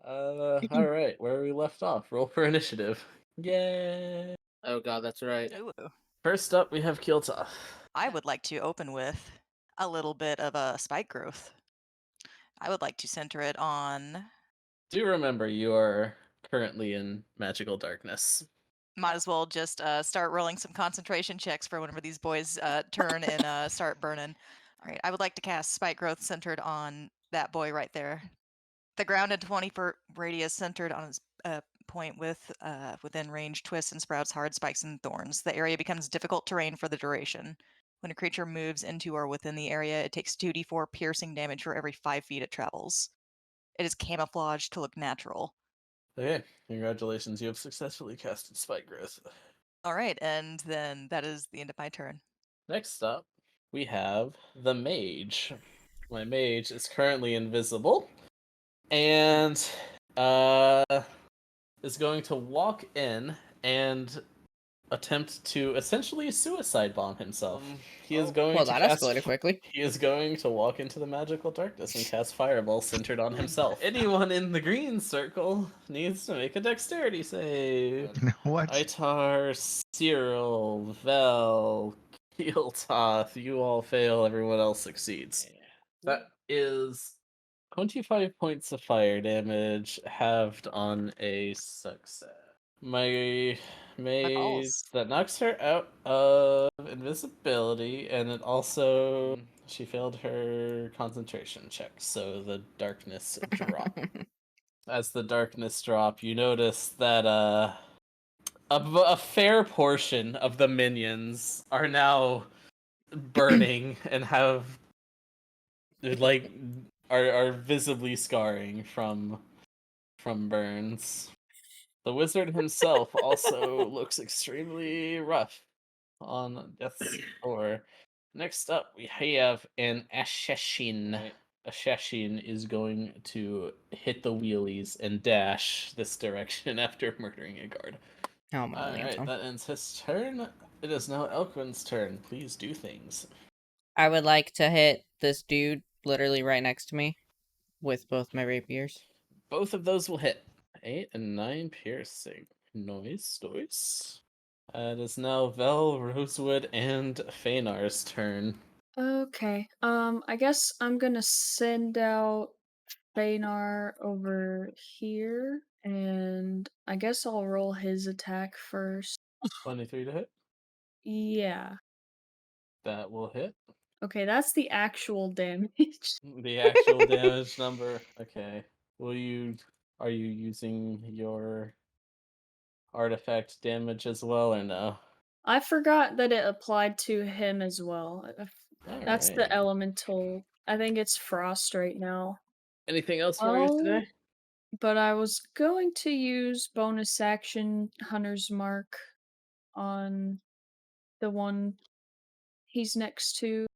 Alright, where we left off. Roll for initiative. Yay! Oh god, that's right. Ooh. First up, we have Kilta. I would like to open with a little bit of a spike growth. I would like to center it on. Do remember you are currently in magical darkness. Might as well just start rolling some concentration checks for whenever these boys turn and start burning. All right, I would like to cast spike growth centered on that boy right there. The grounded 20-foot radius centered on his point within range twists and sprouts hard spikes and thorns. The area becomes difficult terrain for the duration. When a creature moves into or within the area, it takes 2d4 piercing damage for every 5 feet it travels. It is camouflaged to look natural. Okay, congratulations, you have successfully casted Spike Growth. All right, and then that is the end of my turn. Next up, we have the Mage. My Mage is currently invisible, and is going to walk in and attempt to essentially suicide bomb himself. He is going Well, to that cast. escalated quickly. He is going to walk into the magical darkness and cast Fireball centered on himself. Anyone in the green circle needs to make a dexterity save. What? Itar, Cyril, Vel, Keeltoth, you all fail, everyone else succeeds. That is 25 points of fire damage halved on a success. My maid balls. that knocks her out of invisibility, and it also she failed her concentration check, so the darkness drop. As the darkness drop, you notice that a fair portion of the minions are now burning and have like are visibly scarring from burns. The wizard himself also looks extremely rough on death's door. Next up, we have an assassin. Assassin is going to hit the wheelies and dash this direction after murdering a guard. Oh my Alright, that ends his turn. It is now Elquin's turn. Please do things. I would like to hit this dude literally right next to me with both my rapiers. Both of those will hit. 8 and 9 piercing. Noise. It is now Vel, Rosewood, and Feynar's turn. Okay. I guess I'm gonna send out Feynar over here, and I guess I'll roll his attack first. 23 to hit. Yeah. That will hit. Okay, that's the actual damage. The actual damage number. Okay. Are you using your artifact damage as well or no? I forgot that it applied to him as well. That's the Alright. elemental. I think it's frost right now. Anything else for you Oh, today? but I was going to use bonus action Hunter's Mark on the one he's next to, You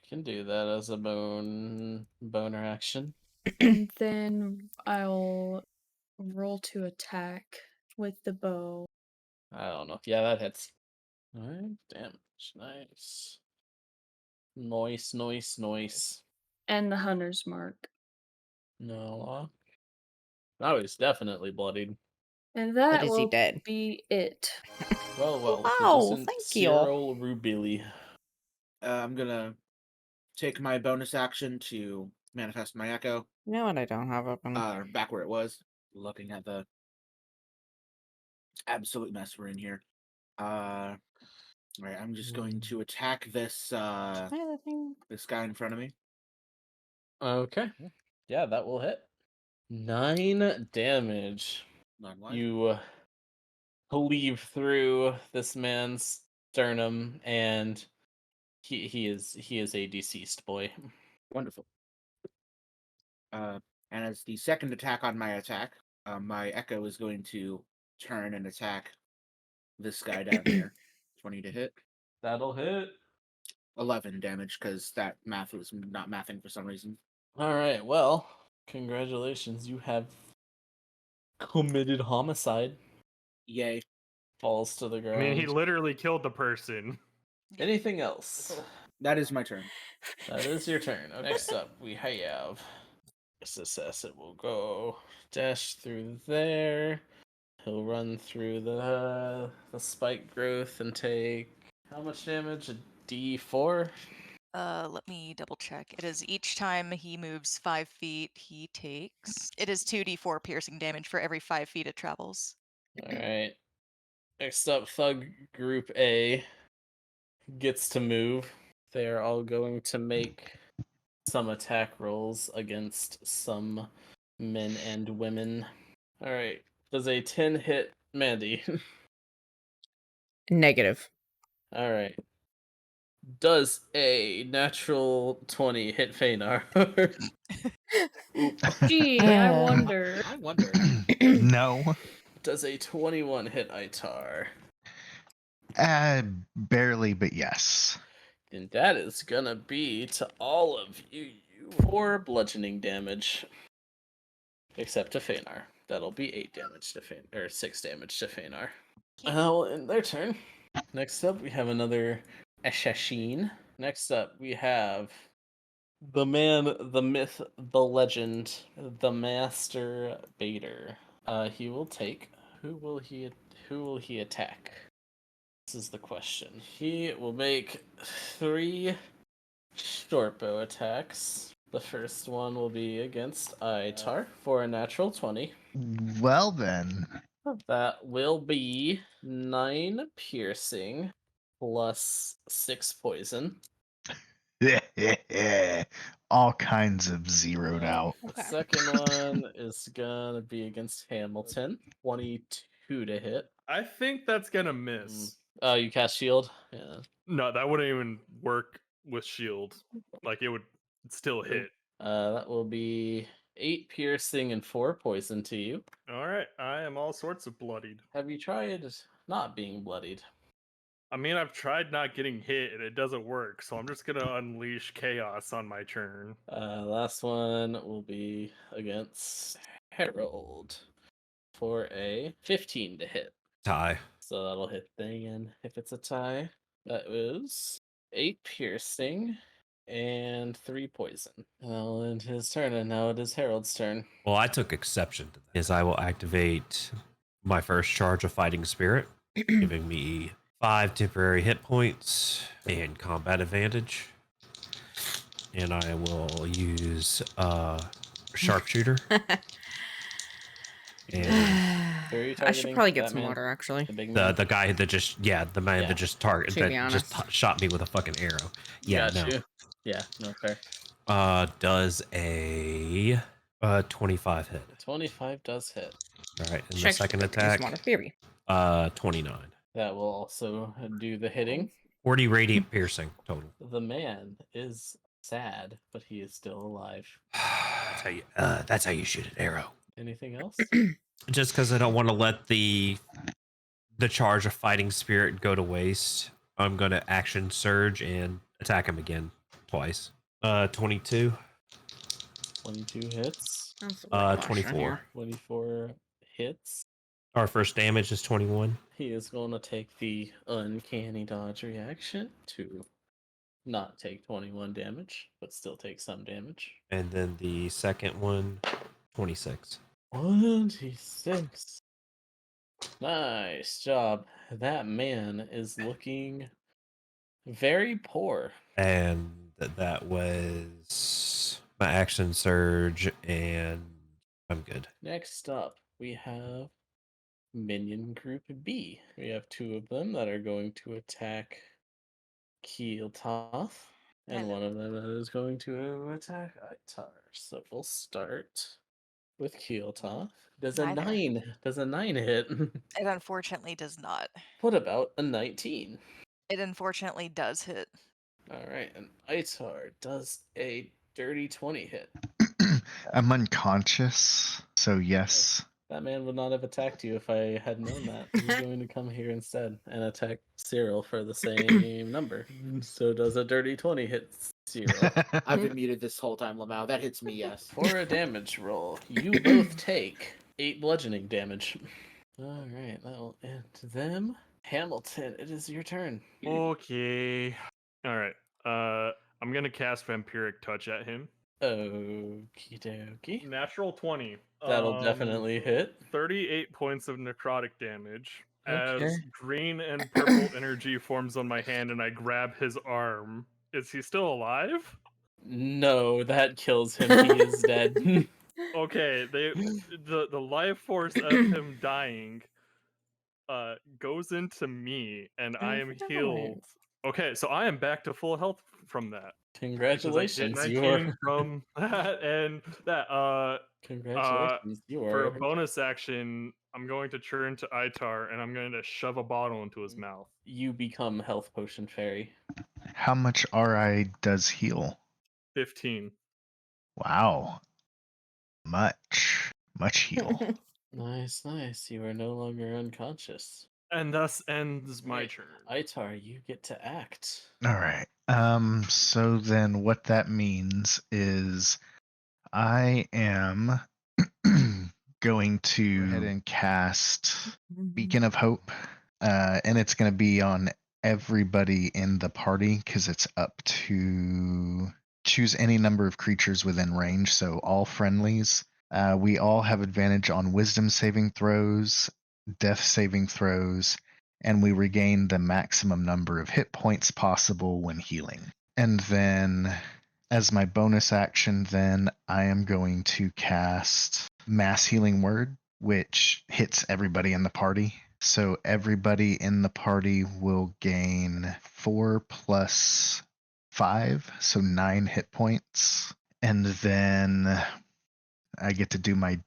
can do that as a boner action. and then I'll roll to attack with the bow. I don't know. Yeah, that hits. Alright, damage. Nice. Noise. And the Hunter's Mark. No. Now he's definitely bloodied. And But that is he will dead? be it. Well, Wow, Magnificent thank you. Cyril Rubili. I'm gonna take my bonus action to manifest my echo. You know what I don't have open? Back where it was, looking at the absolute mess we're in here. Right, I'm just going to attack this this guy in front of me. Okay. Yeah, that will hit. 9 damage. Non-life. You cleave through this man's sternum, and he is a deceased boy. Wonderful. And as the second attack on my attack, my echo is going to turn and attack this guy down here. 20 to hit. That'll hit. 11 damage because that math was not mathing for some reason. All right. Well, congratulations. You have committed homicide. Yay. Falls to the I ground. mean, he literally killed the person. Anything else? That is my turn. That is your turn. Next up, we have This assassin will go dash through there. He'll run through the spike growth and take how much damage? A D4? Let me double check. It is each time he moves 5 feet, he takes. It is 2d4 piercing damage for every 5 feet it travels. Alright. Next up, Thug Group A gets to move. They are all going to make some attack rolls against some men and women. Alright. Does a 10 hit Mandy? Negative. Alright. Does a natural 20 hit Feynar? Oop. Gee, I wonder. I wonder. No. Does a 21 hit Itar? Barely, but yes. Then that is gonna be to all of you 4 bludgeoning damage. Except to Feynar. That'll be 8 damage to Feynar, or 6 damage to Feynar. Well, in their turn. Next up, we have another Ashashin. Next up, we have the man, the myth, the legend, the master Bader. He will take. Who will he attack? This is the question. He will make 3 short bow attacks. The first one will be against Itar for a natural 20. Well then. That will be 9 piercing plus 6 poison. All kinds of zeroed out. The Okay. second one is gonna be against Hamilton. 22 to hit. I think that's gonna miss. Oh, you cast shield? Yeah. No, that wouldn't even work with shield. Like it would still hit. That will be 8 piercing and 4 poison to you. All right, I am all sorts of bloodied. Have you tried not being bloodied? I mean, I've tried not getting hit and it doesn't work, so I'm just gonna unleash chaos on my turn. Last one will be against Harold for a 15 to hit. Tie. So that'll hit again if it's a tie. That was 8 piercing and 3 poison. That'll end his turn, and now it is Harold's turn. Well, I took exception to that. Is I will activate my first charge of Fighting Spirit, giving me 5 temporary hit points and combat advantage. And I will use Sharpshooter. And Who are you I should targeting? probably get That some man? water, actually. The big man? the guy that just the man Yeah. that just To be shot me with a fucking arrow. Yeah, Got no. you. Yeah, no fair. Does a 25 hit. 25 does hit. All right, and the Check second use attack, water, baby. 29. That will also do the hitting. 40 radiant piercing total. The man is sad, but he is still alive. That's how you shoot an arrow. Anything else? Just because I don't want to let the charge of Fighting Spirit go to waste, I'm going to action surge and attack him again twice. 22. 22 hits. That's the right question 24. here. 24 hits. Our first damage is 21. He is going to take the uncanny dodge reaction to not take 21 damage, but still take some damage. And then the second one, 26. 26. Nice job. That man is looking very poor. And that was my action surge, and I'm good. Next up, we have Minion Group B. We have 2 of them that are going to attack Keeltoth, and Hello. one of them that is going to attack Itar. So we'll start with Keeltoth. Does a Neither. 9 hit? It unfortunately does not. What about a 19? It unfortunately does hit. Alright, and Itar does a dirty 20 hit. I'm unconscious, so yes. That man would not have attacked you if I had known that. He's going to come here instead and attack Cyril for the same number. So does a dirty 20 hit Cyril? I've been muted this whole time, Lamau. That hits me, yes. For a damage roll, you both take 8 bludgeoning damage. Alright, that'll end them. Hamilton, it is your turn. Okay. All right. I'm gonna cast Vampiric Touch at him. Okie dokie. Natural 20. That'll definitely hit. 38 points of necrotic damage Okay. as green and purple energy forms on my hand and I grab his arm. Is he still alive? No, that kills him. He is dead. Okay, the life force of him dying goes into me and I am healed. Okay, so I am back to full health from that. Because I did Congratulations, you 19 are. from that and that. Congratulations, you For a are. bonus action, I'm going to turn to Itar and I'm going to shove a bottle into his mouth. You become health potion fairy. How much RI does heal? 15. Wow. Much heal. Nice, nice. You are no longer unconscious. And thus ends my Right. turn. Itar, you get to act. All right. So then what that means is I am going to go ahead and cast Beacon of Hope. And it's going to be on everybody in the party because it's up to choose any number of creatures within range. So all friendlies. We all have advantage on wisdom saving throws, death saving throws, and we regain the maximum number of hit points possible when healing. And then as my bonus action, then I am going to cast Mass Healing Word, which hits everybody in the party. So everybody in the party will gain 4 plus 5, so 9 hit points. And then I get to do my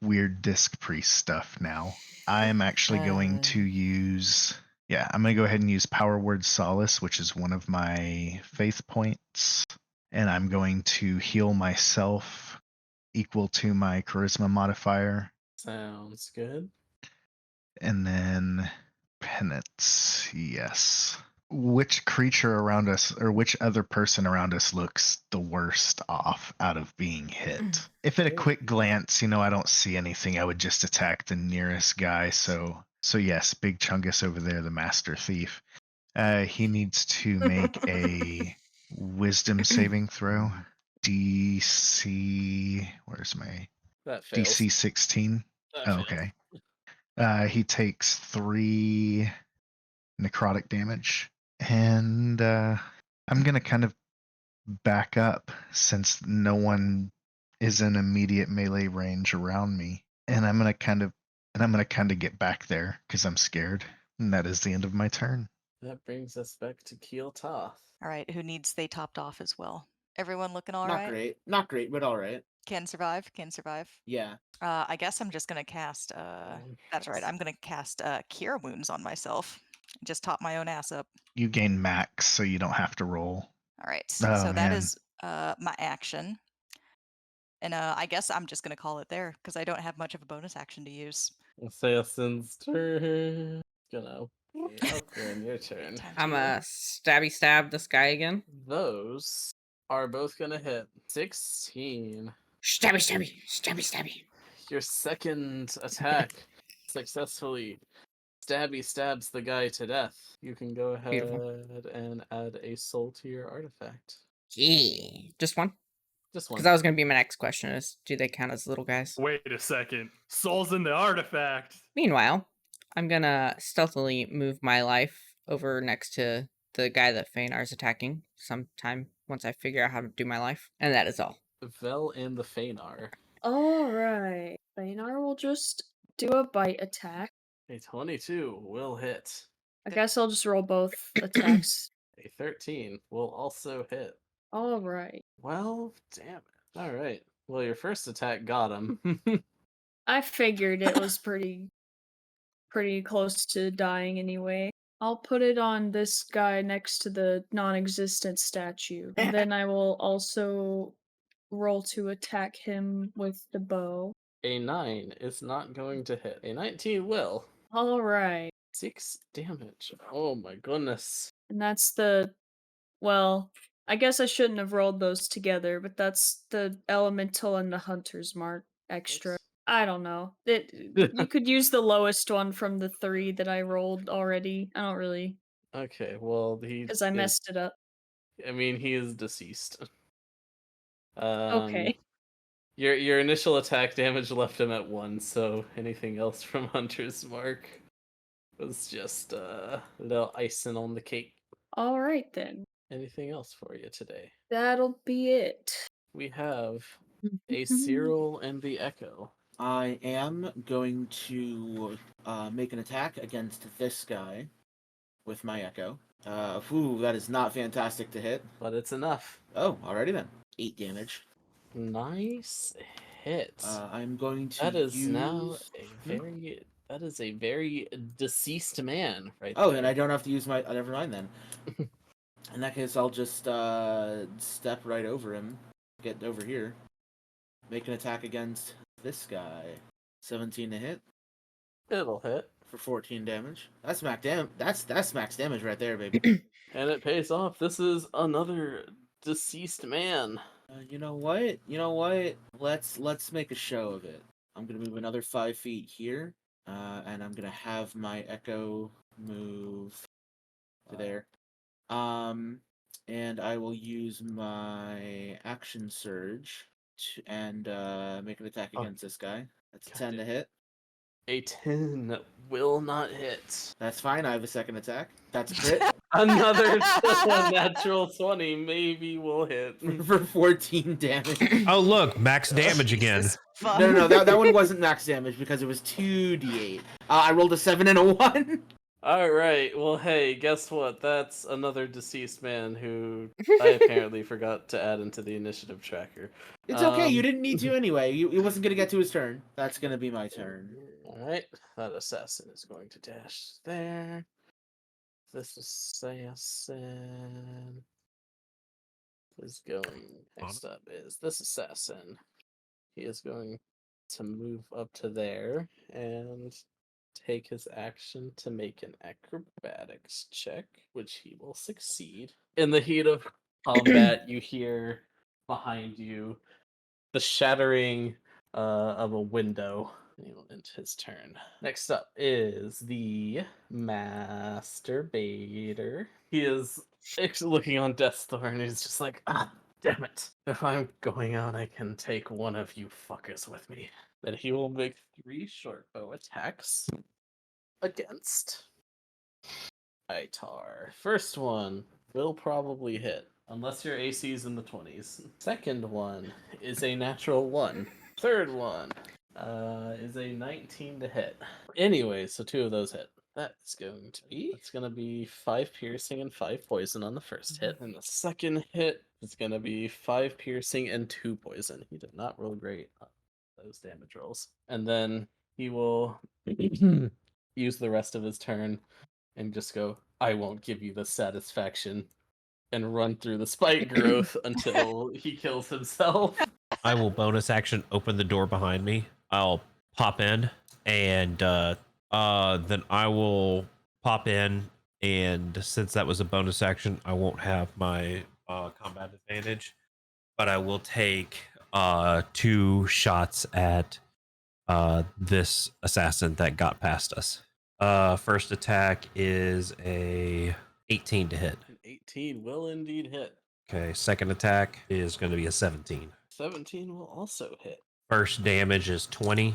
weird disc priest stuff now. I'm actually going to use, I'm going to go ahead and use Power Word Solace, which is one of my faith points. And I'm going to heal myself equal to my charisma modifier. Sounds good. And then penance, yes. Which creature around us or which other person around us looks the worst off out of being hit? If at a quick glance, I don't see anything, I would just attack the nearest guy. So yes, Big Chungus over there, the master thief. He needs to make a wisdom saving throw. DC, where's my That fails. DC 16? That Oh, fails. okay. He takes 3 necrotic damage. And I'm going to kind of back up since no one is in immediate melee range around me. And I'm going to kind of get back there because I'm scared. And that is the end of my turn. That brings us back to Keel Toth. All right, who needs they topped off as well? Everyone looking all Not right? great. Not great, but all right. Can survive. Can survive. Yeah. I guess I'm just gonna cast. That's right. I'm gonna cast Cure Wounds on myself. Just top my own ass up. You gain max, so you don't have to roll. All right. Oh, so that man. is my action. And I guess I'm just gonna call it there because I don't have much of a bonus action to use. Assassin's turn. Gonna. Elkrin, your turn. Time to I'm heal. a stab this guy again. Those are both gonna hit. 16. Stabby. Your second attack successfully stabs the guy to death. You can go ahead Beautiful. and add a soul to your artifact. Yeah. Just one? Just one. Because that was going to be my next question is, do they count as little guys? Wait a second. Soul's in the artifact. Meanwhile, I'm going to stealthily move my life over next to the guy that Feynar's attacking sometime once I figure out how to do my life. And that is all. Vel and the Feynar. Alright. Bainar will just do a bite attack. A 22 will hit. I guess I'll just roll both attacks. A 13 will also hit. Alright. Well, damn it. Alright. Well, your first attack got him. I figured it was pretty close to dying anyway. I'll put it on this guy next to the non-existent statue. And then I will also roll to attack him with the bow. A 9 is not going to hit. A 19 will. Alright. 6 damage. Oh my goodness. And that's the... Well, I guess I shouldn't have rolled those together, but that's the elemental and the hunter's mark extra. I don't know. You could use the lowest one from the 3 that I rolled already. I don't really... Okay, well, he Because I is, messed it up. I mean, he is deceased. Okay. Your initial attack damage left him at 1, so anything else from Hunter's Mark was just a little icing on the cake. All right then. Anything else for you today? That'll be it. We have a Cyril and the Echo. I am going to make an attack against this guy with my Echo. That is not fantastic to hit. But it's enough. Oh, alrighty then. 8 damage. Nice hit. I'm going to That is use... now that is a very deceased man right Oh, there. then I don't have to use my... never mind then. In that case, I'll just step right over him. Get over here. Make an attack against this guy. 17 to hit. It'll hit. For 14 damage. That's max damage right there, baby. And it pays off. This is another deceased man. You know what? Let's make a show of it. I'm gonna move another 5 feet here, and I'm gonna have my Echo move to there. And I will use my action surge and make an attack against this guy. That's a 10 to hit. A 10 will not hit. That's fine. I have a second attack. That's a crit. Another natural 20 maybe will hit. For 14 damage. Oh, look, max damage again. No. That one wasn't max damage because it was 2d8. I rolled a 7 and a 1. Alright, well, hey, guess what? That's another deceased man who I apparently forgot to add into the initiative tracker. It's okay, you didn't need to anyway. You wasn't going to get to his turn. That's going to be my turn. Alright, that assassin is going to dash there. This assassin is going. Next up is this assassin. He is going to move up to there and take his action to make an acrobatics check, which he will succeed. In the heat of combat, you hear behind you the shattering of a window. He will end his turn. Next up is the Masturbator. He is looking on Death's Door and he's just like, damn it. If I'm going out, I can take one of you fuckers with me. Then he will make 3 short bow attacks against Itar. First one will probably hit, unless your AC is in the 20s. Second one is a natural 1. Third one is a 19 to hit. Anyway, so 2 of those hit. It's going to be 5 piercing and 5 poison on the first hit. And the second hit is going to be 5 piercing and 2 poison. He did not roll great on those damage rolls. And then he will use the rest of his turn and just go, I won't give you the satisfaction, and run through the spike growth until he kills himself. I will bonus action open the door behind me. I'll pop in, and then I will pop in, and since that was a bonus action, I won't have my combat advantage, but I will take 2 shots at this assassin that got past us. First attack is a 18 to hit. An 18 will indeed hit. Okay, second attack is going to be a 17. 17 will also hit. First damage is 20.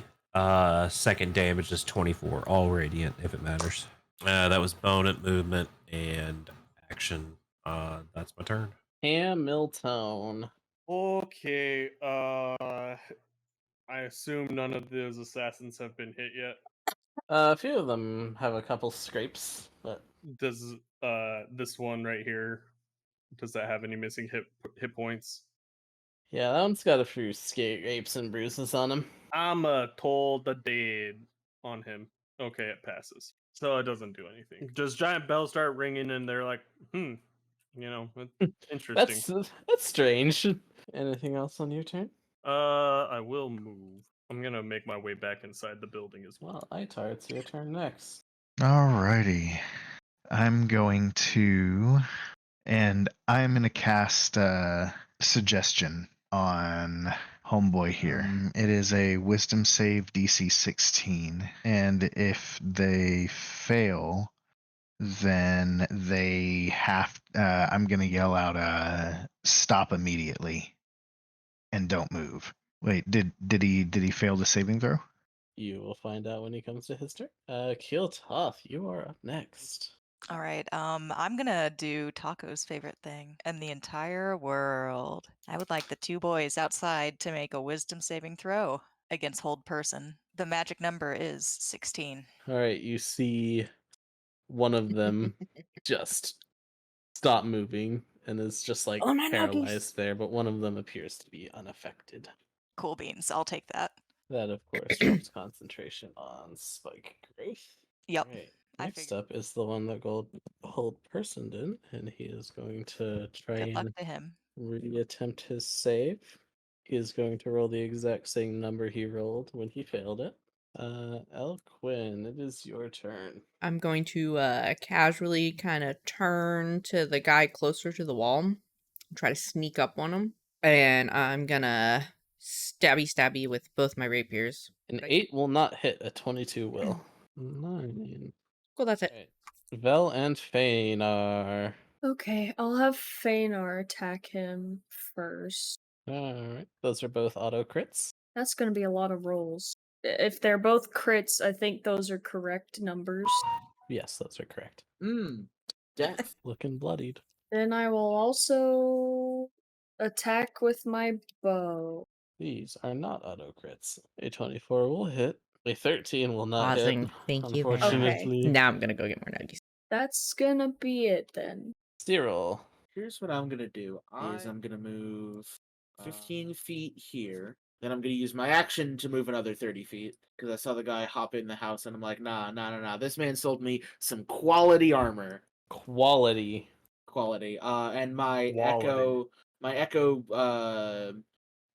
Second damage is 24. All radiant, if it matters. That was bonus movement and action. That's my turn. Hamilton. Okay, I assume none of those assassins have been hit yet. A few of them have a couple scrapes, but Does this one right here, does that have any missing hit points? yeah, that one's got a few scrapes and bruises on him. I'm told the dead on him. Okay, it passes. So it doesn't do anything. Does giant bells start ringing and they're like, interesting. That's strange. Anything else on your turn? I will move. I'm gonna make my way back inside the building as well. Well, Itar, it's your turn next. Alrighty. I'm going to cast Suggestion on Homeboy here. It is a Wisdom save DC 16, and if they fail, then they have. I'm gonna yell out, "Stop immediately!" and don't move. Wait, did he fail the saving throw? You will find out when he comes to his turn. Kill Tough, you are up next. All right. I'm gonna do Taco's favorite thing in the entire world. I would like the two boys outside to make a wisdom saving throw against hold person. The magic number is 16. All right, you see one of them just stop moving and is just like Oh, my nuggies. paralyzed there, but one of them appears to be unaffected. Cool beans. I'll take that. That, of course, drops concentration on spike growth. Yep. All right. I Next figured. up is the one that hold person in, and he is going to try Good luck and to him. reattempt his save. He is going to roll the exact same number he rolled when he failed it. Quinn, it is your turn. I'm going to casually kind of turn to the guy closer to the wall and try to sneak up on him. And I'm gonna stabby with both my rapiers. An 8 will not hit, a 22 will. 9. Cool, that's it. Alright. Vel and Feynor. Okay, I'll have Feynor attack him first. Alright. Those are both auto crits. That's gonna be a lot of rolls. If they're both crits, I think those are correct numbers. Yes, those are correct. Death. Looking bloodied. Then I will also attack with my bow. These are not auto crits. A 24 will hit. A 13 will not Pausing. hit. Thank you very much. Unfortunately. Now I'm gonna go get more nuggies. That's gonna be it then. Cyril. Here's what I'm gonna do. I'm gonna move 15 feet here. Then I'm gonna use my action to move another 30 feet because I saw the guy hop in the house, and I'm like, nah. This man sold me some quality armor. Quality. And my echo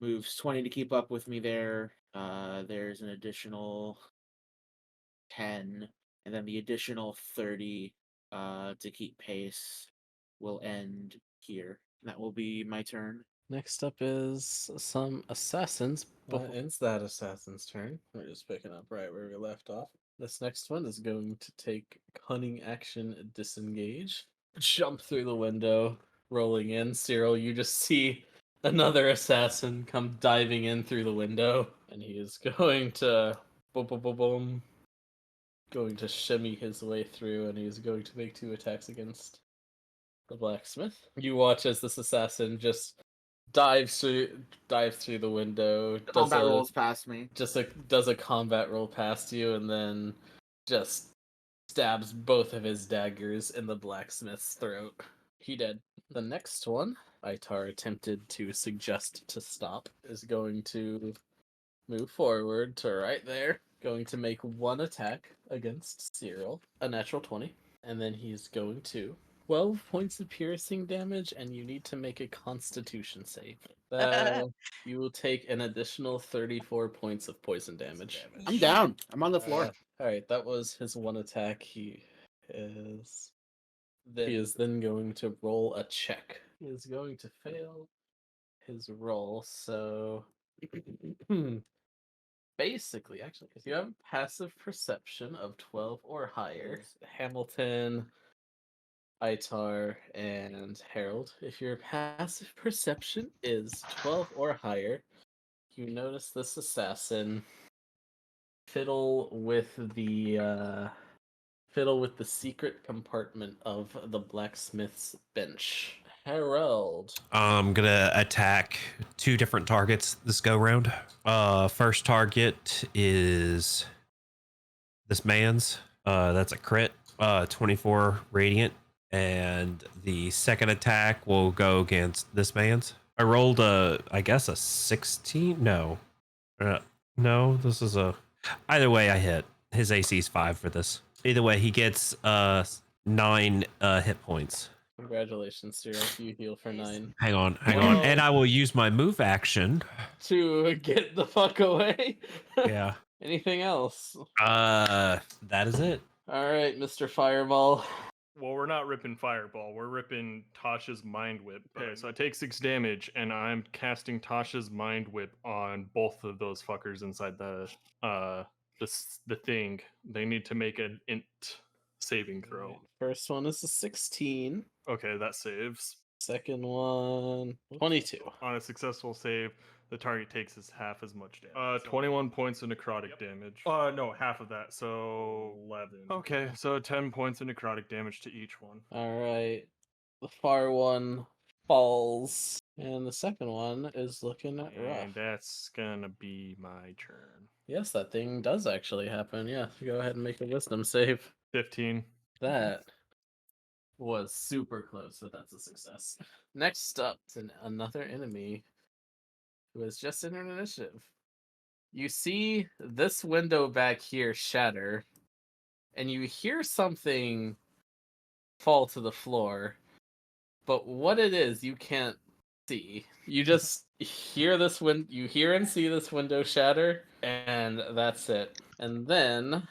moves 20 to keep up with me there. There's an additional 10, and then the additional 30 to keep pace will end here. That will be my turn. Next up is some assassins. That ends that assassin's turn. We're just picking up right where we left off. This next one is going to take cunning action disengage. Jump through the window, rolling in. Cyril, you just see another assassin come diving in through the window, and he is going to boom, boom, boom, boom, going to shimmy his way through, and he's going to make 2 attacks against the blacksmith. You watch as this assassin just dives through the window, Combat rolls past me. does a combat roll past you, and then just stabs both of his daggers in the blacksmith's throat. He dead. The next one, Itar attempted to suggest to stop, is going to move forward to right there. Going to make 1 attack against Cyril, a natural 20, and then he's going to 12 points of piercing damage, and you need to make a Constitution save. You will take an additional 34 points of poison damage. I'm down. I'm on the floor. All right, that was his 1 attack. He is then going to roll a check. He is going to fail his roll, so basically, actually, if you have passive perception of 12 or higher, Hamilton, Itar, and Harold, if your passive perception is 12 or higher, you notice this assassin fiddle with the secret compartment of the blacksmith's bench. Harold. I'm gonna attack 2 different targets this go round. First target is this man's. That's a crit. 24 radiant, and the second attack will go against this man's. I rolled I guess a 16. No, no. This is a. Either way, I hit. His AC is 5 for this. Either way, he gets 9 hit points. Congratulations, Cyril. You heal for 9. Hang on. Whoa. And I will use my move action. To get the fuck away? Yeah. Anything else? That is it. Alright, Mr. Fireball. Well, we're not ripping Fireball. We're ripping Tasha's Mind Whip. Okay, so I take 6 damage, and I'm casting Tasha's Mind Whip on both of those fuckers inside the thing. They need to make an int saving throw. Alright, first one is a 16. Okay, that saves. Second one, 22. On a successful save, the target takes half as much damage. 21 points of necrotic damage. No, half of that, so 11. Okay, so 10 points of necrotic damage to each one. All right. The far one falls, and the second one is looking rough. And that's gonna be my turn. Yes, that thing does actually happen. Yeah, go ahead and make a wisdom save. 15. That was super close, but that's a success. Next up is another enemy who is just in an initiative. You see this window back here shatter, and you hear something fall to the floor, but what it is you can't see. You just hear you hear and see this window shatter, and that's it. And then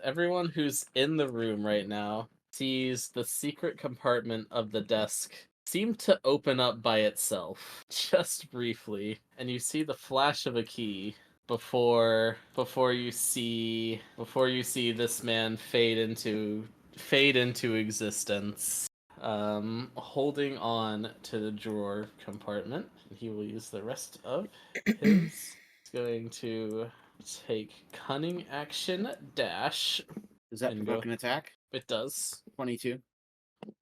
everyone who's in the room right now sees the secret compartment of the desk seem to open up by itself just briefly, and you see the flash of a key before you see this man fade into existence, holding on to the drawer compartment. He will use the rest of his. He's going to take cunning action dash. Does that And provoke go- an attack? It does. 22.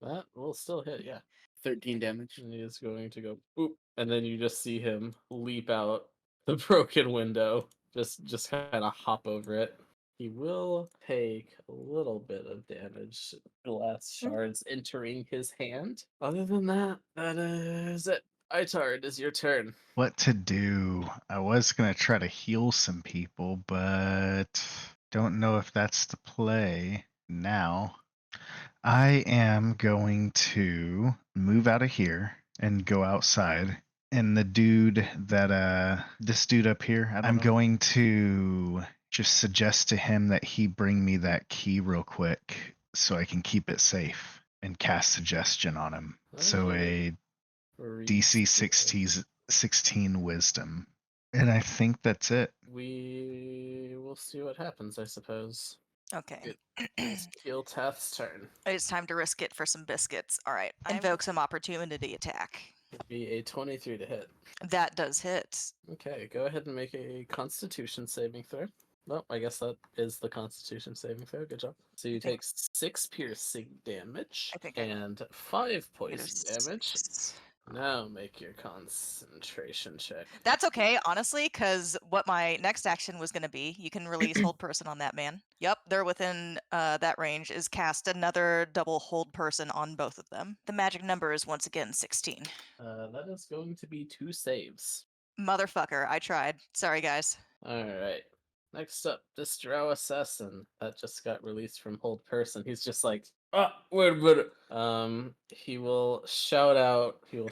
That will still hit, yeah. 13 damage. And he is going to go boop, and then you just see him leap out the broken window. Just kind of hop over it. He will take a little bit of damage. Glass shards entering his hand. Other than that, that is it. Itar, it is your turn. What to do? I was going to try to heal some people, but don't know if that's the play now. I am going to move out of here and go outside. And the dude this dude up here, I'm going to just suggest to him that he bring me that key real quick so I can keep it safe and cast suggestion on him. So a DC 16 wisdom. And I think that's it. We will see what happens, I suppose. Okay. It's Keeltath's turn. It's time to risk it for some biscuits. All right. Invoke some opportunity attack. It'd be a 23 to hit. That does hit. Okay, go ahead and make a Constitution saving throw. Well, I guess that is the Constitution saving throw. Good job. So you take 6 piercing damage I think I and 5 poison There's damage. 6. Now make your concentration check. That's okay, honestly, because what my next action was going to be, you can release hold person on that man. Yep, they're within that range, is cast another double hold person on both of them. The magic number is once again 16. That is going to be 2 saves. Motherfucker, I tried. Sorry, guys. Alright. Next up, this Drow assassin that just got released from hold person. He's just like, wait a minute. He will shout out to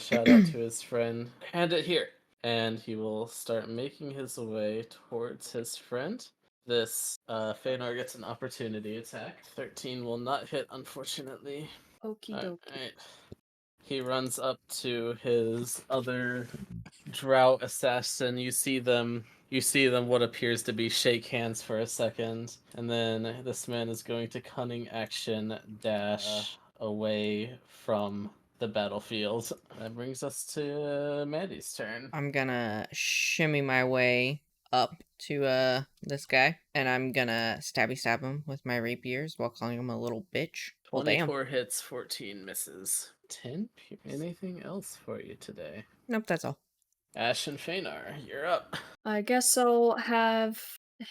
his friend, hand it here. And he will start making his way towards his friend. This Feanor gets an opportunity attack. 13 will not hit, unfortunately. Okie dokie. Alright. He runs up to his other Drow assassin. You see them what appears to be shake hands for a second, and then this man is going to cunning action dash away from the battlefield. That brings us to Mandy's turn. I'm gonna shimmy my way up to this guy, and I'm gonna stab him with my rapiers while calling him a little bitch. Well, damn. 24 hits, 14 misses. 10 Anything else for you today? Nope, that's all. Ash and Feanor, you're up. I guess I'll have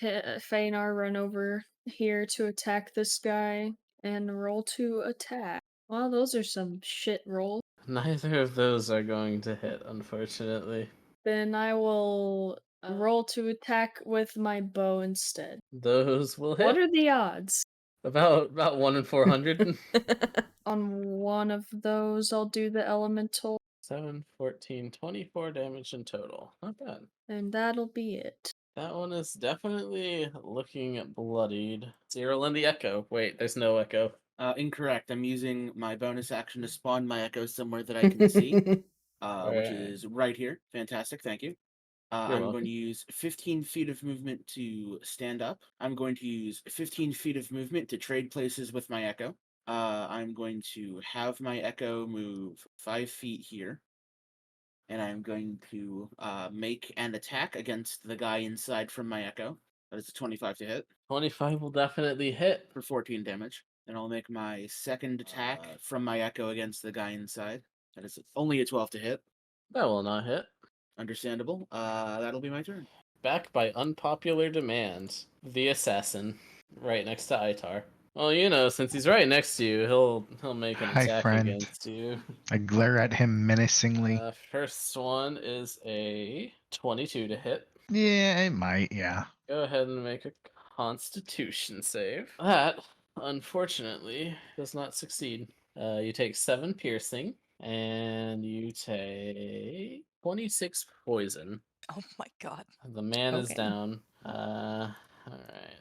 Feanor run over here to attack this guy and roll to attack. Well, those are some shit rolls. Neither of those are going to hit, unfortunately. Then I will roll to attack with my bow instead. Those will hit. What are the odds? About 1 in 400. On one of those, I'll do the elemental, 7, 14, 24 damage in total. Not bad. and that'll be it. That one is definitely looking bloodied. Zero in the echo. Wait, there's no echo. Incorrect. I'm using my bonus action to spawn my echo somewhere that I can see, which Alright. is right here. Fantastic. Thank you. You're I'm welcome. going to use 15 feet of movement to stand up. I'm going to use 15 feet of movement to trade places with my echo. I'm going to have my Echo move 5 feet here. And I'm going to make an attack against the guy inside from my Echo. That is a 25 to hit 25 will definitely hit. for 14 damage. Then I'll make my second attack from my Echo against the guy inside. That is only a 12 to hit. That will not hit. Understandable. That'll be my turn. Back by unpopular demand, the assassin, right next to Itar. Well, you know, since he's right next to you, he'll make an Hi, attack friend. against you. I glare at him menacingly. First one is a 22 to hit. Yeah, it might, yeah. Go ahead and make a Constitution save. That, unfortunately, does not succeed. You take 7 piercing, and you take 26 poison. Oh my god. The man is Okay. down. Alright.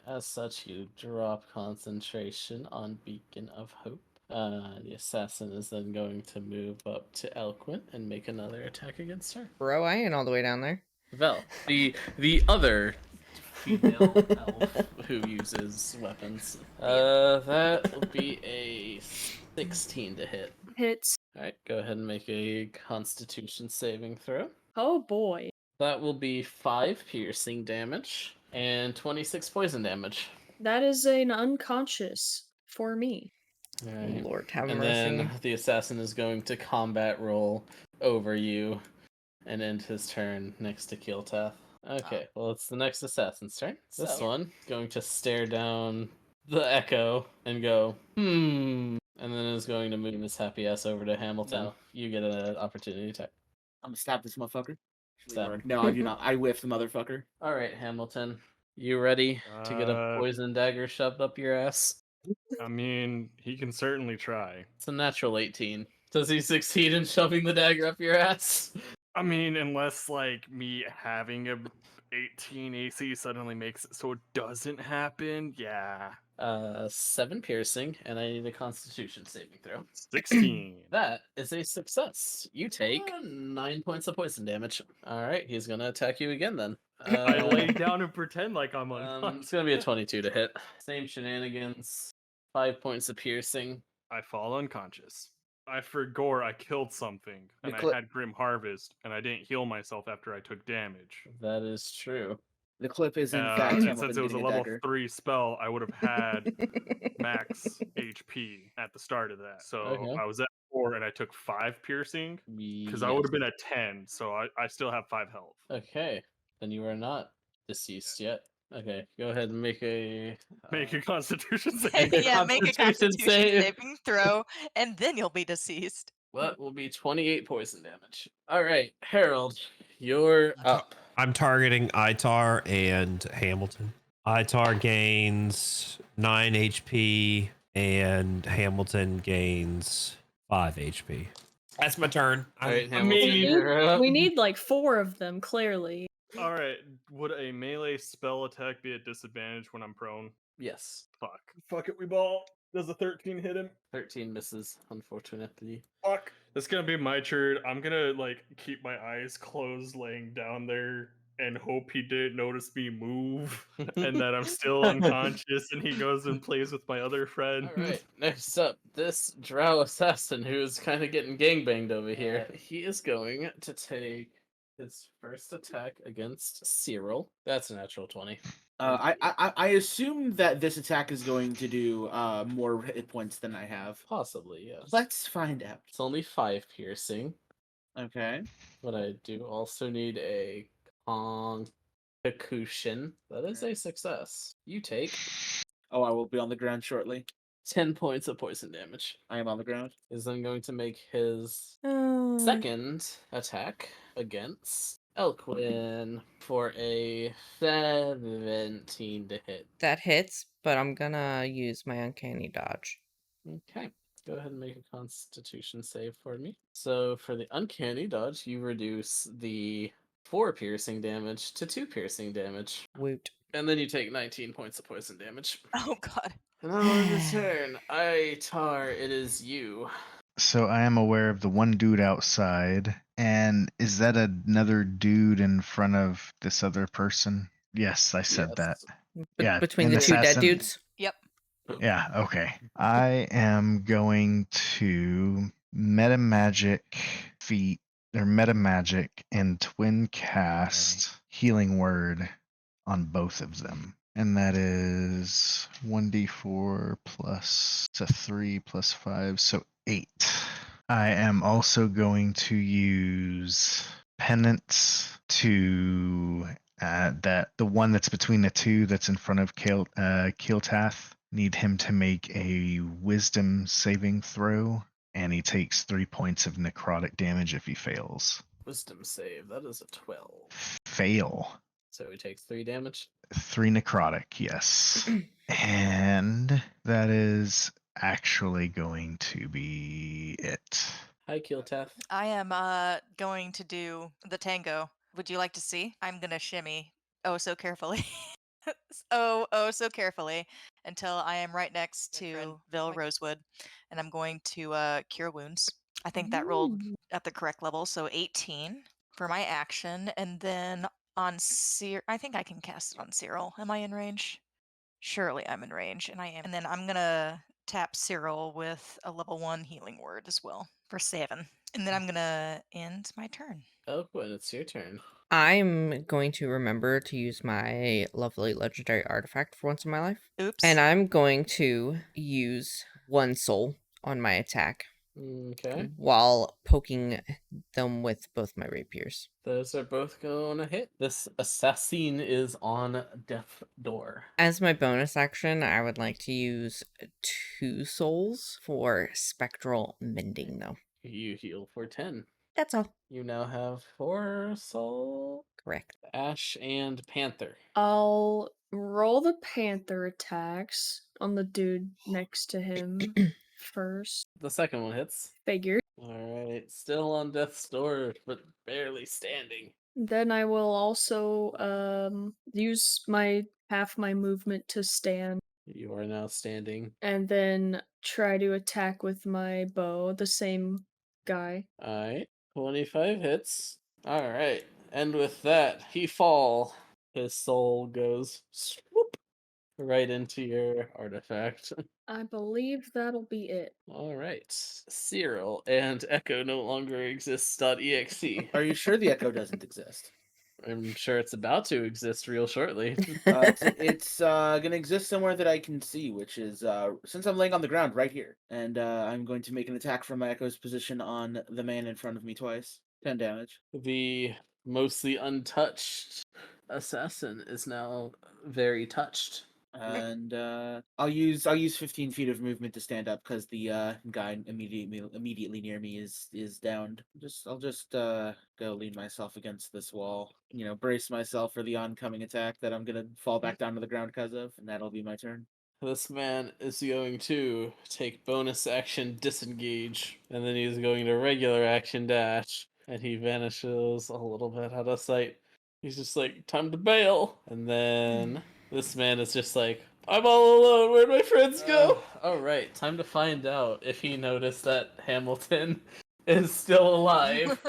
As such, you drop concentration on Beacon of Hope. The assassin is then going to move up to Eloquent and make another attack against her. Bro, I ain't all the way down there. Vel, the other female elf who uses weapons. That will be a 16 to hit. Hits. Alright, go ahead and make a Constitution saving throw. Oh boy. That will be 5 piercing damage and 26 poison damage. That is an unconscious for me. Alright. Lord have And mercy. then the assassin is going to combat roll over you and end his turn next to Keeltath. Okay, well, it's the next assassin's turn. This one is going to stare down the Echo and go, and then is going to move his happy ass over to Hamilton. No. You get an opportunity attack. I'm gonna stab this motherfucker. Stab. No, I do not. I whiff the motherfucker. Alright, Hamilton. You ready to get a Uh, poison dagger shoved up your ass? I mean, he can certainly try. It's a natural 18. Does he succeed in shoving the dagger up your ass? I mean, unless like me having a 18 AC suddenly makes it so it doesn't happen. Yeah. 7 piercing, and I need a Constitution saving throw. 16. That is a success. You take 9 points of poison damage. Alright, he's gonna attack you again then. I lay down and pretend like I'm It's unconscious. gonna be a 22 to hit. Same shenanigans. 5 points of piercing. I fall unconscious. I forgot I killed something, and I cli- had Grim Harvest, and I didn't heal myself after I took damage. That is true. The clip is in fact And Hamilton since it was a getting level dagger. 3 spell, I would have had max HP at the start of that. So Okay. I was at 4 and I took 5 piercing because I Yes. would have been at 10. So I still have 5 health. Okay, then you are not deceased yet. Okay, go ahead and make a Make a Constitution save. Make a Yeah, make a Constitution Constitution save. saving throw, and then you'll be deceased. That will be 28 poison damage. All right, Harold, you're up. I'm targeting Itar and Hamilton. Itar gains 9 HP and Hamilton gains 5 HP. That's my turn. All right, I Hamilton, mean- you're up. We need like 4 of them, clearly. All right. Would a melee spell attack be at disadvantage when I'm prone? Yes. Fuck. Fuck it, we ball. Does a 13 hit him? 13 misses, unfortunately. Fuck. That's gonna be my turn. I'm gonna like keep my eyes closed, laying down there, and hope he didn't notice me move, and that I'm still unconscious. And he goes and plays with my other friend. All right, next up, this drow assassin who is kind of getting gangbanged over here. He is going to take his first attack against Cyril. That's a natural 20. I assume that this attack is going to do more hit points than I have. Possibly, yes. Let's find out. It's only 5 piercing, Okay. but I do also need a Constitution. That is a success. You take Oh, I will be on the ground shortly. 10 points of poison damage. I am on the ground. Is then going to make his Oh. second attack against Elquin for a 17 to hit. That hits, but I'm gonna use my uncanny dodge. Okay. Go ahead and make a Constitution save for me. So for the uncanny dodge, you reduce the 4 piercing damage to 2 piercing damage. Woot. And then you take 19 points of poison damage. Oh god. And on your turn, Itar, it is you. So I am aware of the one dude outside. And is that another dude in front of this other person? Yes, I said that. Yes. Yeah, Between and the two dead assassin- dudes. Yep. Yeah, okay. I am going to meta magic feat or meta magic and twin cast healing word on both of them. And that is 1d4 plus a 3 plus 5, so 8. I am also going to use penance to that the one that's between the two that's in front of Keeltath. Need him to make a wisdom saving throw, and he takes 3 points of necrotic damage if he fails. Wisdom save. That is a 12. Fail. So he takes 3 damage. 3 necrotic, yes. And that is actually going to be it. Hi, Keeltath. I am going to do the tango. Would you like to see? I'm gonna shimmy so carefully. So carefully until I am right next to Vil Rosewood, and I'm going to cure wounds. I think that rolled at the correct level, so 18 for my action, and then on I think I can cast it on Cyril. Am I in range? Surely I'm in range, and I am. And then I'm gonna tap Cyril with a level 1 healing word as well for 7. And then I'm gonna end my turn. Oh, and it's your turn. I'm going to remember to use my lovely legendary artifact for once in my life. Oops. And I'm going to use 1 soul on my attack Okay. while poking them with both my rapiers. Those are both going to hit. This assassin is on death door. As my bonus action, I would like to use 2 souls for spectral mending, though. You heal for 10. That's all. You now have 4 soul. Correct. Ash and Panther. I'll roll the panther attacks on the dude next to him first. The second one hits. Figured. Alright, still on death's door, but barely standing. Then I will also use my half my movement to stand You are now standing. and then try to attack with my bow, the same guy. Alright, 25 hits. Alright, and with that, he fall. His soul goes swoop right into your artifact. I believe that'll be it. Alright, Cyril and Echo no longer exists.exe. Are you sure the echo doesn't exist? I'm sure it's about to exist real shortly. It's gonna exist somewhere that I can see, which is since I'm laying on the ground right here, and I'm going to make an attack from my echo's position on the man in front of me twice. 10 damage. The mostly untouched assassin is now very touched. And I'll use 15 feet of movement to stand up because the guy immediately near me is downed. I'll just go lean myself against this wall. Brace myself for the oncoming attack that I'm gonna fall back down to the ground because of, and that'll be my turn. This man is going to take bonus action disengage, and then he's going to regular action dash, and he vanishes a little bit out of sight. He's just like, time to bail. And then this man is just like, I'm all alone. Where'd my friends go? All right, time to find out if he noticed that Hamilton is still alive.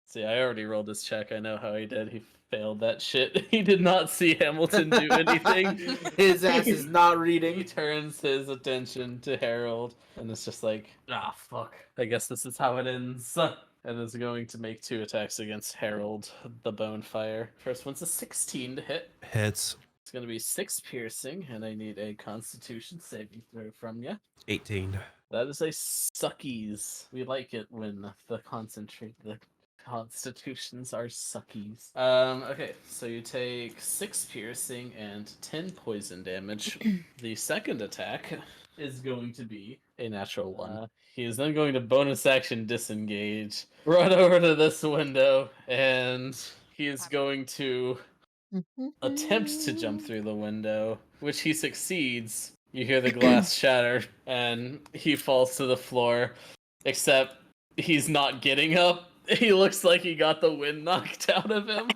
See, I already rolled his check. I know how he did. He failed that shit. He did not see Hamilton do anything. His ass is not reading. He turns his attention to Harold, and it's just like, fuck. I guess this is how it ends. And is going to make 2 attacks against Harold, the Bonefire. First one's a 16 to hit. Hits. It's going to be 6 piercing, and I need a Constitution saving throw from you. 18. That is a suckies. We like it when the constitutions are suckies. Okay, so you take 6 piercing and 10 poison damage. The second attack is going to be a natural 1. He is then going to bonus action disengage, run over to this window, and he is going to attempt to jump through the window, which he succeeds. You hear the glass shatter, and he falls to the floor, except he's not getting up. He looks like he got the wind knocked out of him.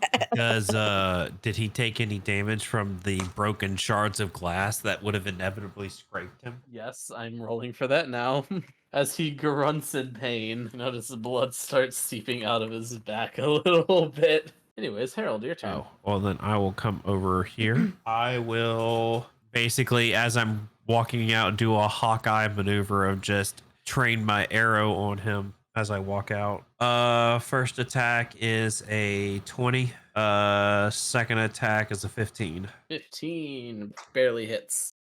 Did he take any damage from the broken shards of glass that would have inevitably scraped him? Yes, I'm rolling for that now. As he grunts in pain, notice the blood starts seeping out of his back a little bit. Anyways, Harold, your turn. Oh, well then I will come over here. I will basically, as I'm walking out and do a Hawkeye maneuver of just train my arrow on him as I walk out. First attack is a 20. Second attack is a 15. 15 barely hits.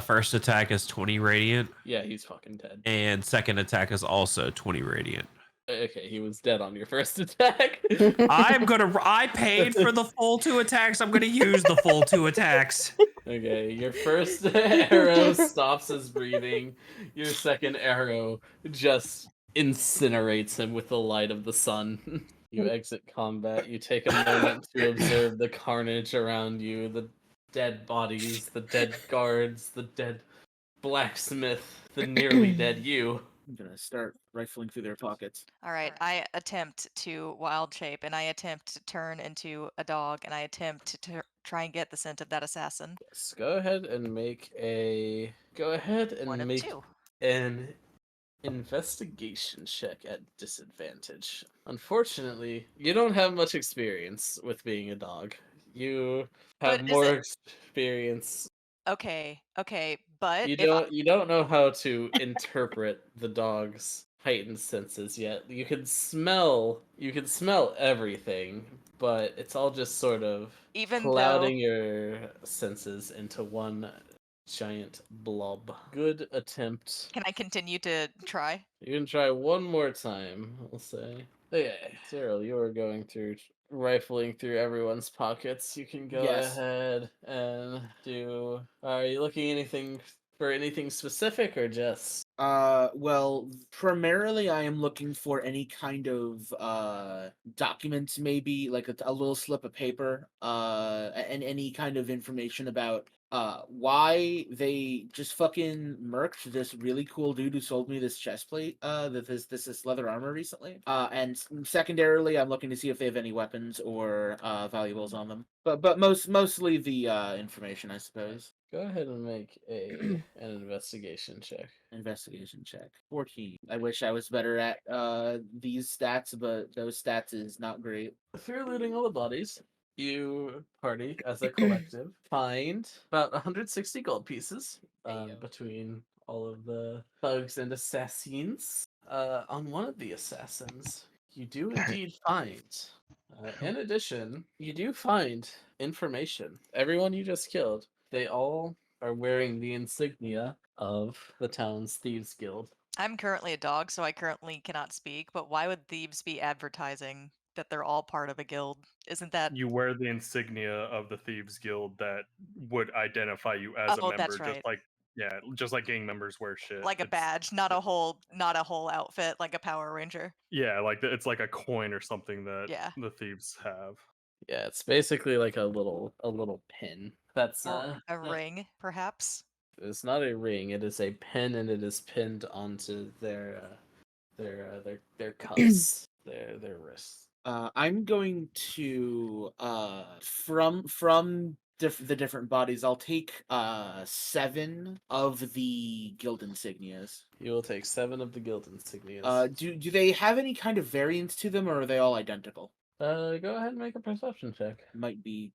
First attack is 20 radiant, Yeah, he's fucking dead. and second attack is also 20 radiant. Okay, he was dead on your first attack. I paid for the full 2 attacks. I'm gonna use the full 2 attacks. Okay, your first arrow stops his breathing. Your second arrow just incinerates him with the light of the sun. You exit combat. You take a moment to observe the carnage around you, the dead bodies, the dead guards, the dead blacksmith, the nearly dead you. I'm gonna start rifling through their pockets. All right, I attempt to wild shape, and I attempt to turn into a dog, and I attempt to try and get the scent of that assassin. Yes, go ahead and make a. Go ahead and One of make 2. an investigation check at disadvantage. Unfortunately, you don't have much experience with being a dog. You have But is more it- experience. Okay, but You if I, don't know how to interpret the dog's heightened senses yet. You can smell everything, but it's all just sort of Even clouding your senses into one giant blob. Good attempt. can I continue to try? You can try one more time, I'll say. Okay, Cyril, you are going through rifling through everyone's pockets. You can go Yes. ahead and do. Are you looking for anything specific or just? Well, primarily I am looking for any kind of documents, maybe like a little slip of paper, and any kind of information about why they just fucking murked this really cool dude who sold me this chest plate, this leather armor recently. And secondarily, I'm looking to see if they have any weapons or valuables on them. But mostly the information, I suppose. Go ahead and make an investigation check. Investigation check. 14. I wish I was better at these stats, but those stats is not great. If you're looting all the bodies, you party as a collective find about 160 gold pieces between all of the thugs and assassins. On one of the assassins, you do indeed find. In addition, you do find information. Everyone you just killed, they all are wearing the insignia of the town's thieves guild. I'm currently a dog, so I currently cannot speak, but why would thieves be advertising that they're all part of a guild? Isn't that You wear the insignia of the Thieves Guild that would identify you as a Oh, member, that's right. just like gang members wear shit. Like a It's- badge, not a whole outfit like a Power Ranger. Yeah, like it's like a coin or something that Yeah. the thieves have. Yeah, it's basically like a little pin. That's Or a ring, perhaps. it's not a ring. It is a pin, and it is pinned onto their cuffs, their wrists. I'm going to from the different bodies. I'll take 7 of the guild insignias. You will take 7 of the guild insignias. Do they have any kind of variance to them, or are they all identical? Go ahead and make a perception check. Might be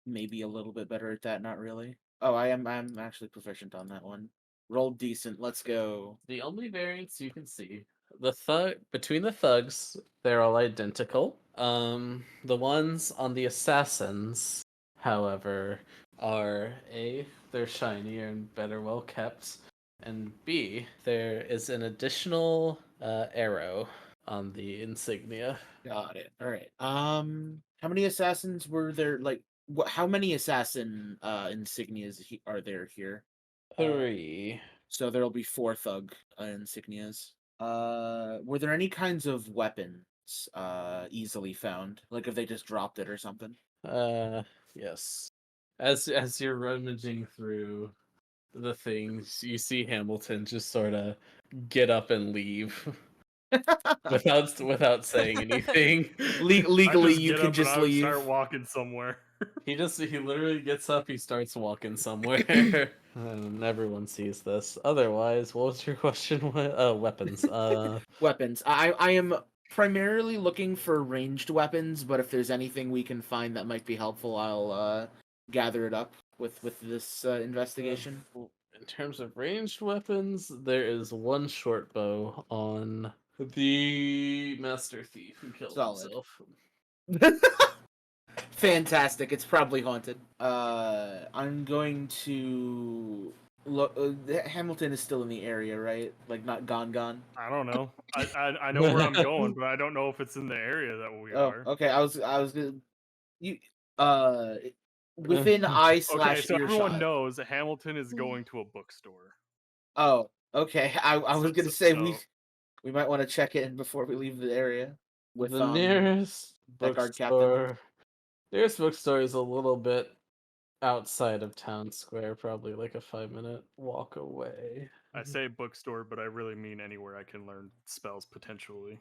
maybe a little bit better at that. Not really. Oh, I'm actually proficient on that one. Rolled decent. Let's go. The only variance you can see, between the thugs, they're all identical. The ones on the assassins, however, are A, they're shinier and better well kept, and B, there is an additional arrow on the insignia. Got it. All right. How many assassins were there? Like, how many assassin insignias are there here? 3. So there'll be 4 thug insignias. Were there any kinds of weapons easily found? Like if they just dropped it or something? Yes. As you're rummaging through the things, you see Hamilton just sort of get up and leave without saying anything. Legally, I you get can up just and I leave. start walking somewhere. He literally gets up, he starts walking somewhere. And everyone sees this. Otherwise, what was your question? Weapons. Weapons. I am primarily looking for ranged weapons, but if there's anything we can find that might be helpful, I'll gather it up with this investigation. In terms of ranged weapons, there is one short bow on the Master Thief who killed Solid. himself. Fantastic. It's probably haunted. I'm going to look. Hamilton is still in the area, right? Like not gone. I don't know. I know where I'm going, but I don't know if it's in the area that we Oh, are. okay. I was gonna you within eye Okay, slash so everyone earshot. knows that Hamilton is going to a bookstore. Oh, okay. I was gonna say So- we might want to check in before we leave the area with The nearest that guard captain. nearest bookstore is a little bit outside of town square, probably like a 5-minute walk away. I say bookstore, but I really mean anywhere I can learn spells potentially.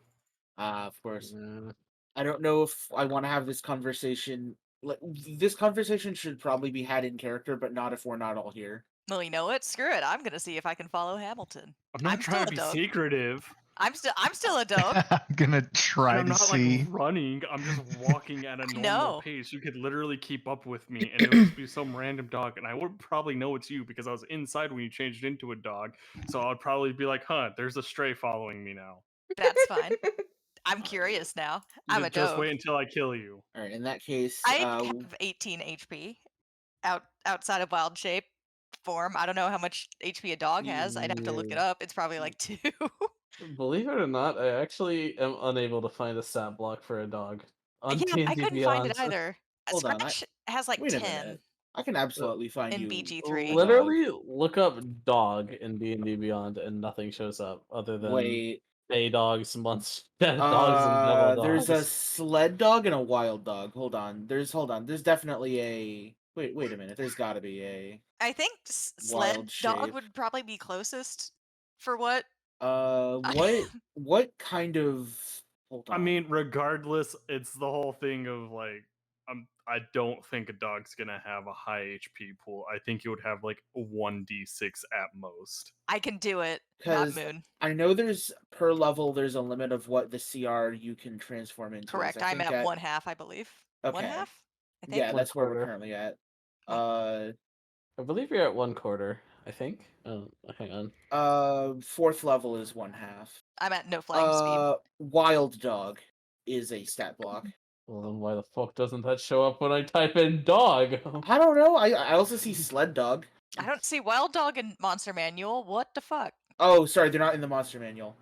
Of course. Yeah. I don't know if I want to have this conversation. Like, this conversation should probably be had in character, but not if we're not all here. Well, you know what? Screw it. I'm gonna see if I can follow Hamilton. I'm not trying to be still a dog. secretive. I'm still a dog. I'm gonna try I'm to not see. like running. I'm just walking at a normal know. pace. You could literally keep up with me, and it would just be some random dog, and I would probably know it's you because I was inside when you changed into a dog. So I'd probably be like, "Huh, there's a stray following me now." That's fine. I'm curious now. I'm a Just dog. wait until I kill you. All right. In that case, I have 18 HP outside of wild shape form. I don't know how much HP a dog has. I'd have to look it up. It's probably like 2. Believe it or not, I actually am unable to find a stat block for a dog on Yeah, I D&D couldn't find it Beyond. either. Hold on, Scratch has like wait a 10 minute. I can absolutely find in you BG3. a dog. Literally, look up dog in D&D Beyond, and nothing shows up other than Wait. bay dogs, dogs, and devil There's dogs. a sled dog and a wild dog. Hold on. There's definitely a wait a minute. There's got to be a I think sled wild dog shape. would probably be closest for what. What kind of? Hold on. I mean, regardless, it's the whole thing of like, I don't think a dog's gonna have a high HP pool. I think you would have like a 1d6 at most. I can do it. Not because Moon. I know there's per level. There's a limit of what the CR you can transform into. Correct. I I'm think at 1/2, I believe. Okay. 1/2? I think. Yeah, that's where we're 1/4. currently at. I believe you're at 1/4. I think. Oh, hang on. Fourth level is 1/2. I'm at no flying speed. Wild dog is a stat block. Well, then why the fuck doesn't that show up when I type in dog? I don't know. I also see sled dog. I don't see wild dog in Monster Manual. What the fuck? Oh, sorry, they're not in the monster manual.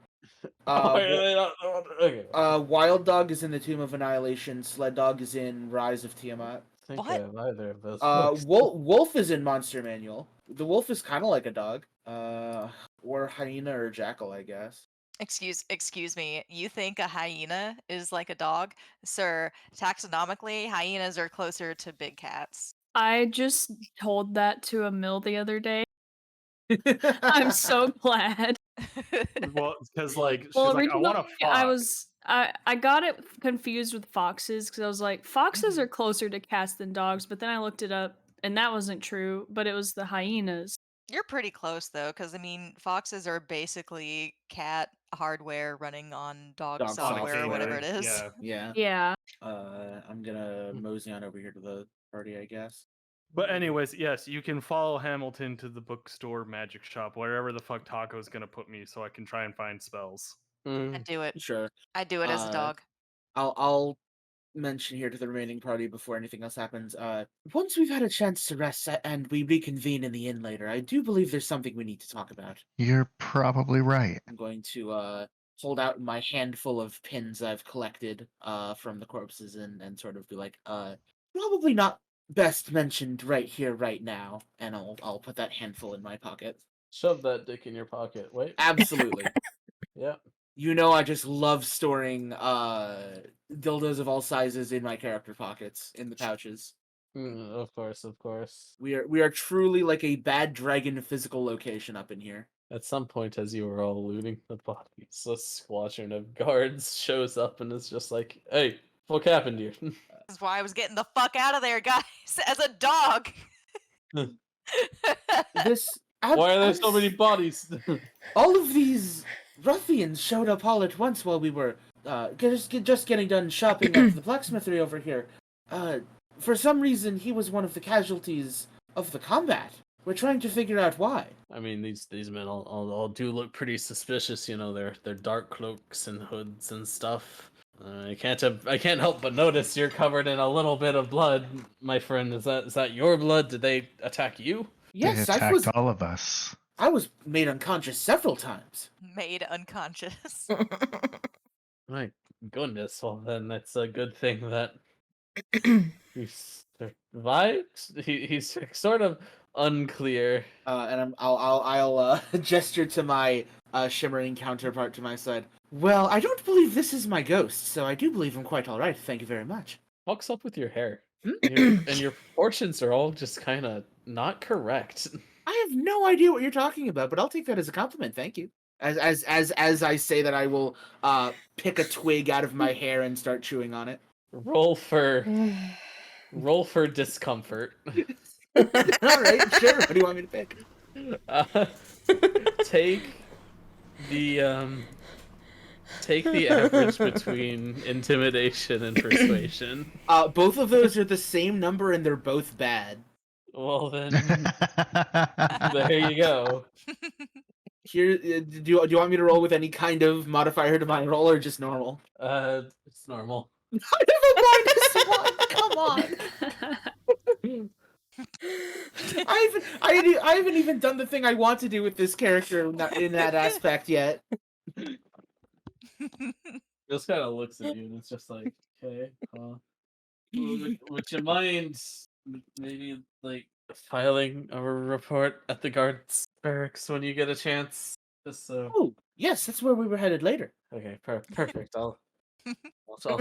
Okay. Wild dog is in the Tomb of Annihilation. Sled dog is in Rise of Tiamat. I think What? I have either of those. books. Wolf is in Monster Manual. The wolf is kind of like a dog. Or hyena or jackal, I guess. Excuse me. You think a hyena is like a dog? Sir, taxonomically, hyenas are closer to big cats. I just told that to Emil the other day. I'm so glad. Well, because like she's Well, like, I want a originally, fox. I got it confused with foxes because I was like, foxes are closer to cats than dogs, but then I looked it up and that wasn't true, but it was the hyenas. You're pretty close though, because I mean, foxes are basically cat hardware running on dog Dog software or whatever it software, is. yeah. Yeah. Yeah. I'm gonna mosey on over here to the party, I guess. But anyways, yes, you can follow Hamilton to the bookstore, magic shop, wherever the fuck Taco's gonna put me, so I can try and find spells. I do it. Sure. I do it as a dog. I'll mention here to the remaining party before anything else happens. Once we've had a chance to rest and we reconvene in the inn later, I do believe there's something we need to talk about. You're probably right. I'm going to hold out my handful of pins I've collected from the corpses and sort of be like, probably not best mentioned right here, right now. And I'll put that handful in my pocket. Shove that dick in your pocket. Wait. Absolutely. Yeah. You know, I just love storing dildos of all sizes in my character pockets, in the pouches. Of course, of course. We are truly like a bad dragon physical location up in here. At some point, as you were all looting the bodies, a squadron of guards shows up and is just like, "Hey, what happened here?" This is why I was getting the fuck out of there, guys, as a dog. Why are there so many bodies? All of these ruffians showed up all at once while we were just getting done shopping at the blacksmithery over here. For some reason, he was one of the casualties of the combat. We're trying to figure out why. I mean, these men all do look pretty suspicious. You know, they're dark cloaks and hoods and stuff. I can't help but notice you're covered in a little bit of blood, my friend. Is that your blood? Did they attack you? Yes, They attacked all of us. I was made unconscious several times. Made unconscious. My goodness. Well, then it's a good thing that he survived. He's sort of unclear. And I'll gesture to my shimmering counterpart to my side. Well, I don't believe this is my ghost, so I do believe I'm quite all right. Thank you very much. What's up with your hair? Hmm? And your proportions are all just kind of not correct. I have no idea what you're talking about, but I'll take that as a compliment. Thank you. As I say that, I will pick a twig out of my hair and start chewing on it. Roll for discomfort. All right, sure. What do you want me to pick? Take the average between intimidation and persuasion. Both of those are the same number, and they're both bad. Well then, there you go. Here, do you want me to roll with any kind of modifier to my roll, or just normal? It's normal. I have a -1. Come on. I haven't even done the thing I want to do with this character in that aspect yet. Just kind of looks at you and it's just like, okay, would you mind maybe like filing a report at the guards barracks when you get a chance? Just so. Oh, yes, that's where we were headed later. Okay, perfect. I'll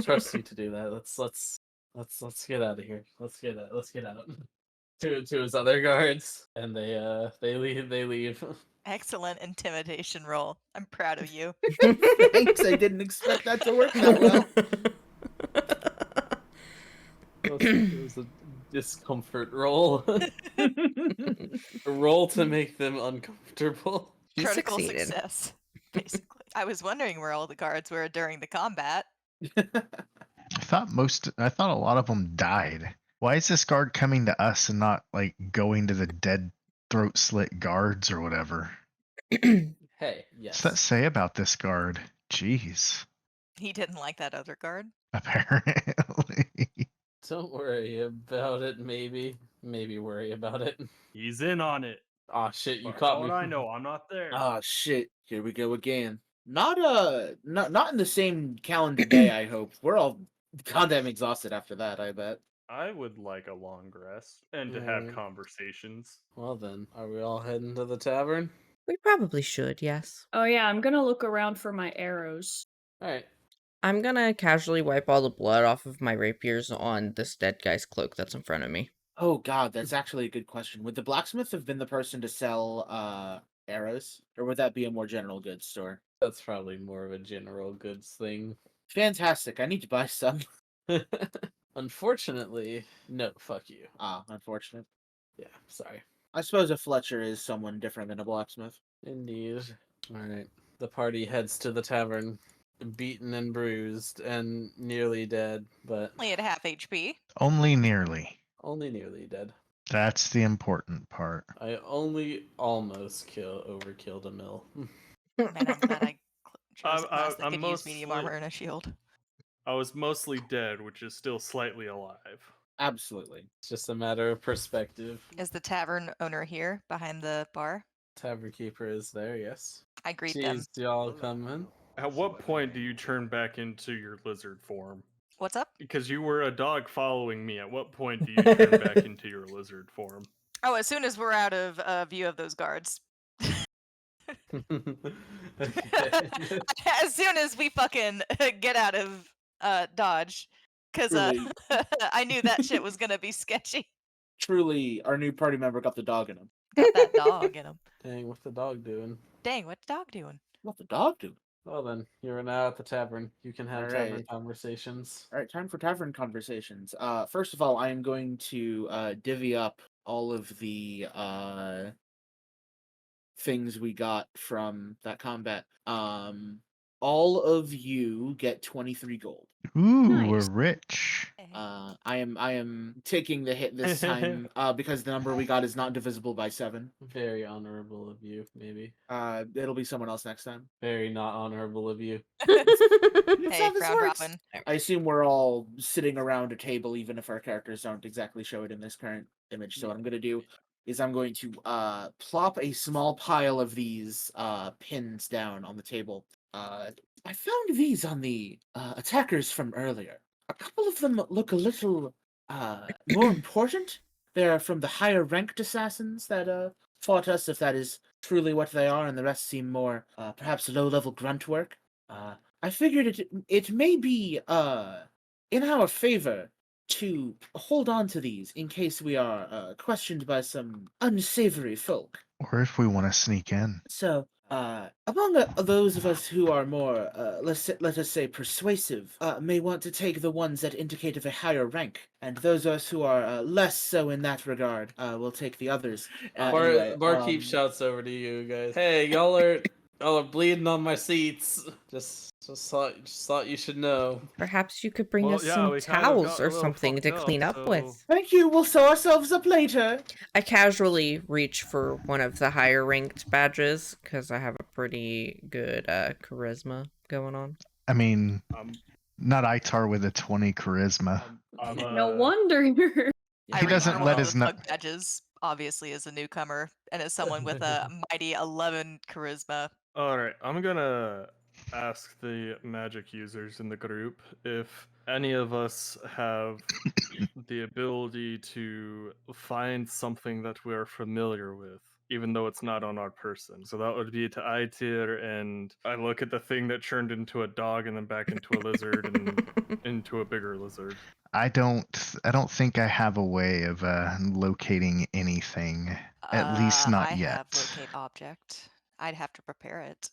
trust you to do that. Let's get out of here. Let's get out. To his other guards, and they leave. Excellent intimidation roll. I'm proud of you. Thanks, I didn't expect that to work that well. It was a discomfort roll. A roll to make them uncomfortable. You Critical succeeded. success, basically. I was wondering where all the guards were during the combat. I thought a lot of them died. Why is this guard coming to us and not like going to the dead throat slit guards or whatever? Hey, What's yes. that say about this guard? Jeez. He didn't like that other guard. Apparently. Don't worry about it. Maybe worry about it. He's in on it. Aw, shit! You For caught all me. I know, I'm not there. Ah, shit. Here we go again. Not in the same calendar day, I hope. We're all goddamn exhausted after that, I bet. I would like a long rest and to have Mm. conversations. Well then, are we all heading to the tavern? We probably should, yes. Oh yeah, I'm gonna look around for my arrows. All right. I'm gonna casually wipe all the blood off of my rapiers on this dead guy's cloak that's in front of me. Oh god, that's actually a good question. Would the blacksmith have been the person to sell arrows? Or would that be a more general goods store? That's probably more of a general goods thing. Fantastic. I need to buy some. Unfortunately, no. Fuck you. Ah, unfortunate. Yeah, sorry. I suppose a Fletcher is someone different than a blacksmith. Indeed. All right. The party heads to the tavern, beaten and bruised and nearly dead, but Only at half HP. Only nearly. only nearly dead. That's the important part. I only almost overkilled a mill. Man, I'm glad I chose a class that I'm could use medium mostly- armor and a shield. I was mostly dead, which is still slightly alive. Absolutely. It's just a matter of perspective. Is the tavern owner here behind the bar? Tavern keeper is there, yes. I greet them. Jeez, y'all coming? At what point do you turn back into your lizard form? What's up? Because you were a dog following me. At what point do you turn back into your lizard form? Oh, as soon as we're out of view of those guards. Okay. As soon as we fucking get out of Dodge. Because Really? I knew that shit was gonna be sketchy. Truly, our new party member got the dog in him. Got that dog in him. Dang, what's the dog doing? Dang, what's the dog doing? What the dog do? Well then, you're now at the tavern. You can have tavern Alright. conversations. All right, time for tavern conversations. First of all, I am going to divvy up all of the things we got from that combat. All of you get 23 gold. Ooh, Nice. we're rich. I am taking the hit this time because the number we got is not divisible by 7. Very honorable of you, maybe. It'll be someone else next time. Very not honorable of you. That's Hey, how this round works. robin. I assume we're all sitting around a table, even if our characters don't exactly show it in this current image. So what I'm going to do is I'm going to plop a small pile of these pins down on the table. I found these on the attackers from earlier. A couple of them look a little more important. They're from the higher ranked assassins that fought us, if that is truly what they are, and the rest seem more perhaps low-level grunt work. I figured it may be in our favor to hold on to these in case we are questioned by some unsavory folk. Or if we want to sneak in. So, among those of us who are more, let us say, persuasive, may want to take the ones that indicate of a higher rank, and those of us who are less so in that regard, will take the others. Barkeep shouts over to you guys. Hey, y'all are bleeding on my seats. Just thought you should know. Perhaps you could bring Well, us yeah, some we kind of towels got a or little something to fucked up, clean up so- with. Thank you. We'll sew ourselves up later. I casually reach for one of the higher ranked badges because I have a pretty good charisma going on. I mean, Um, not Itar with a 20 charisma. I'm, No wonder you're. I He reach doesn't for let one of his the nu- bug badges, obviously as a newcomer, and as someone with a mighty 11 charisma. All right, I'm gonna ask the magic users in the group if any of us have the ability to find something that we're familiar with, even though it's not on our person. So that would be to Itir, and I look at the thing that turned into a dog and then back into a lizard and into a bigger lizard. I don't think I have a way of locating anything. At least not I yet. have locate object. I'd have to prepare it.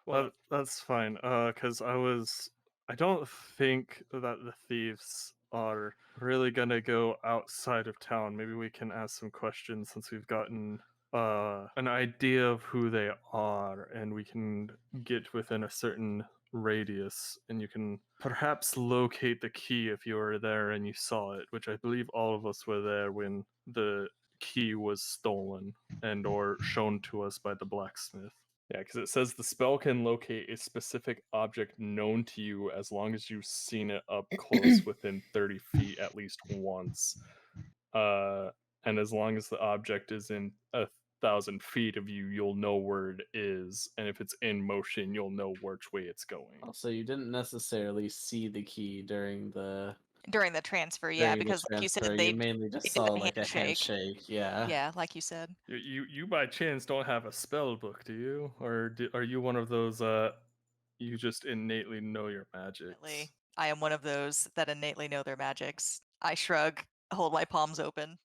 Well, that's fine. Because I don't think that the thieves are really gonna go outside of town. Maybe we can ask some questions since we've gotten an idea of who they are, and we can get within a certain radius, and you can perhaps locate the key if you were there and you saw it, which I believe all of us were there when the key was stolen and or shown to us by the blacksmith. Yeah, because it says the spell can locate a specific object known to you as long as you've seen it up close within 30 feet at least once. And as long as the object is in 1,000 feet of you, you'll know where it is. And if it's in motion, you'll know which way it's going. Also, you didn't necessarily see the key during the transfer, yeah, during the because like you transfer. said, You they mainly just did saw the like a handshake. Yeah. Yeah, like you said. You by chance don't have a spell book, do you? Or are you one of those you just innately know your magics? Definitely. I am one of those that innately know their magics. I shrug, hold my palms open.